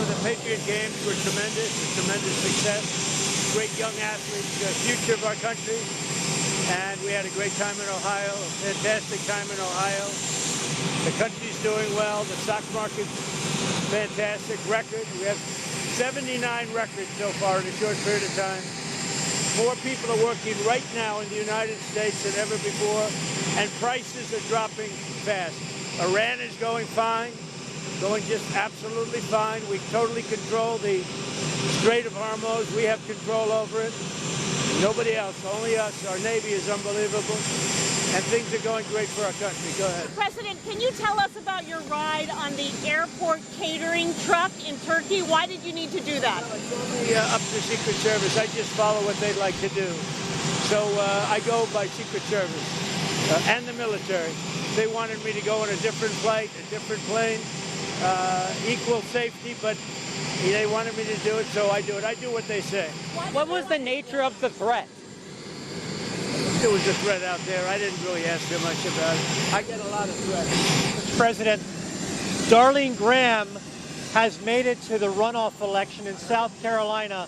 the Patriot Games were tremendous, a tremendous success. Great young athletes, the future of our country. And we had a great time in Ohio, a fantastic time in Ohio. The country's doing well. The stock market's fantastic record. We have 79 records so far in a short period of time. More people are working right now in the United States than ever before, and prices are dropping fast. Iran is going fine, going just absolutely fine. We totally control the Strait of Hormuz. We have control over it. Nobody else, only us. Our Navy is unbelievable, and things are going great for our country. Go ahead. President, can you tell us about your ride on the airport catering truck in Turkey? Why did you need to do that? It's only up to Secret Service. I just follow what they'd like to do. So I go by Secret Service and the military. They wanted me to go on a different flight, a different plane, equal safety, but they wanted me to do it, so I do it. I do what they say. What was the nature of the threat? There was a threat out there. I didn't really ask too much about it. I get a lot of threats. Mr. President, Darlene Graham has made it to the runoff election in South Carolina.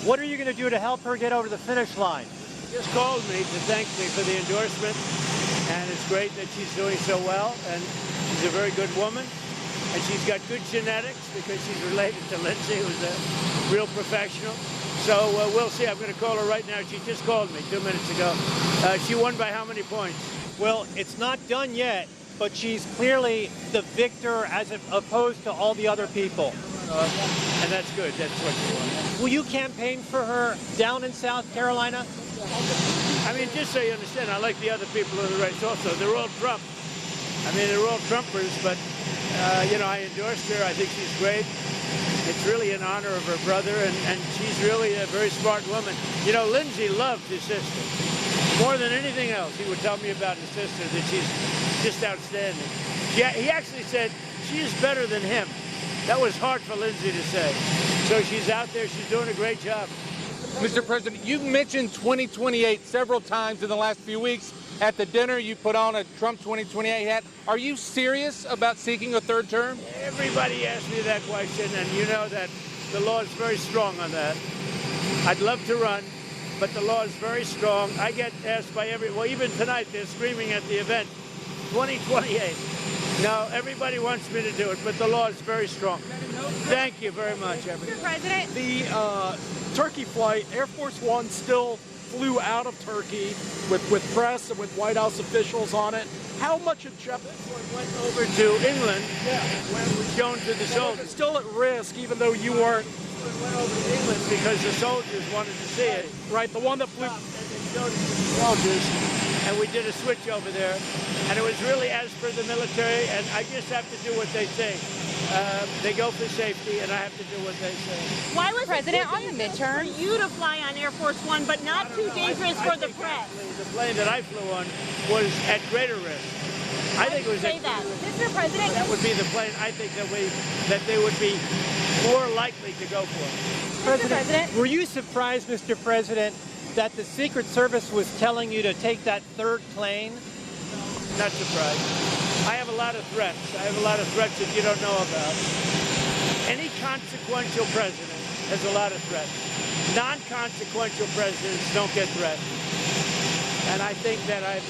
What are you going to do to help her get over the finish line? She just called me to thank me for the endorsement, and it's great that she's doing so well, and she's a very good woman. And she's got good genetics because she's related to Lindsay, who's a real professional. So we'll see. I'm going to call her right now. She just called me 2 minutes ago. She won by how many points? Well, it's not done yet, but she's clearly the victor as opposed to all the other people. And that's good. That's what you want. Will you campaign for her down in South Carolina? I mean, just so you understand, I like the other people in the race also. They're all Trump. I mean, they're all Trumpers, but I endorsed her. I think she's great. It's really in honor of her brother, and she's really a very smart woman. You know, Lindsay loved his sister. More than anything else, he would tell me about his sister, that she's just outstanding. Yeah, he actually said, she's better than him. That was hard for Lindsay to say. So she's out there. She's doing a great job. Mr. President, you've mentioned 2028 several times in the last few weeks. At the dinner, you put on a Trump 2028 hat. Are you serious about seeking a third term? Everybody asks me that question, and you know that the law is very strong on that. I'd love to run, but the law is very strong. I get asked by well, even tonight, they're screaming at the event, 2028. No, everybody wants me to do it, but the law is very strong. Thank you very much, everybody. Mr. President, The Turkey flight, Air Force One still flew out of Turkey with press and with White House officials on it. How much of Jeff went over to England when it was shown to the soldiers? still at risk, even though you weren't It went over to England because the soldiers wanted to see it. right. The one that flew. And they showed it to the soldiers, and we did a switch over there. And it was really as per the military, and I just have to do what they say. They go for safety, and I have to do what they say. why was President, it on the dangerous midterm- for you to fly on Air Force One, but not too dangerous for the press? The plane that I flew on was at greater risk. I think it was Say at that, greater risk. Mr. President. That would be the plane I think that they would be more likely to go for. Mr. President. Were you surprised, Mr. President, that the Secret Service was telling you to take that third plane? Not surprised. I have a lot of threats. I have a lot of threats that you don't know about. Any consequential president has a lot of threats. Non-consequential presidents don't get threats. And I think that I'm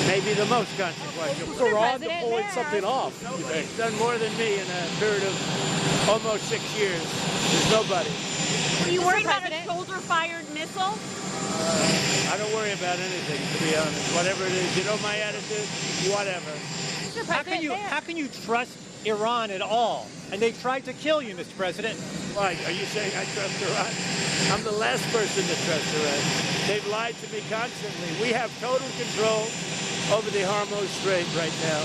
maybe the most consequential. Mr. Rod to President, pulling may I something off. Nobody's done more than me in a period of almost 6 years. There's nobody. Are you worried about a President. shoulder-fired missile? I don't worry about anything, to be honest. Whatever it is, you know my attitude? Whatever. Mr. How President, how can you trust Iran at all? And they tried to kill you, Mr. President. Why? Are you saying I trust Iran? I'm the last person to trust Iran. They've lied to me constantly. We have total control over the Hormuz Strait right now.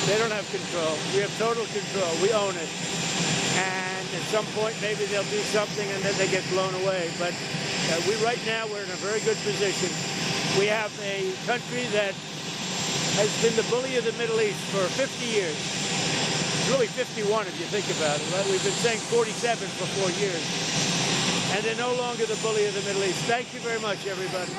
They don't have control. We have total control. We own it. And at some point, maybe they'll do something and then they get blown away. But right now, we're in a very good position. We have a country that has been the bully of the Middle East for 50 years. It's really 51 if you think about it, right? We've been saying 47 for 4 years. And they're no longer the bully of the Middle East. Thank you very much, everybody.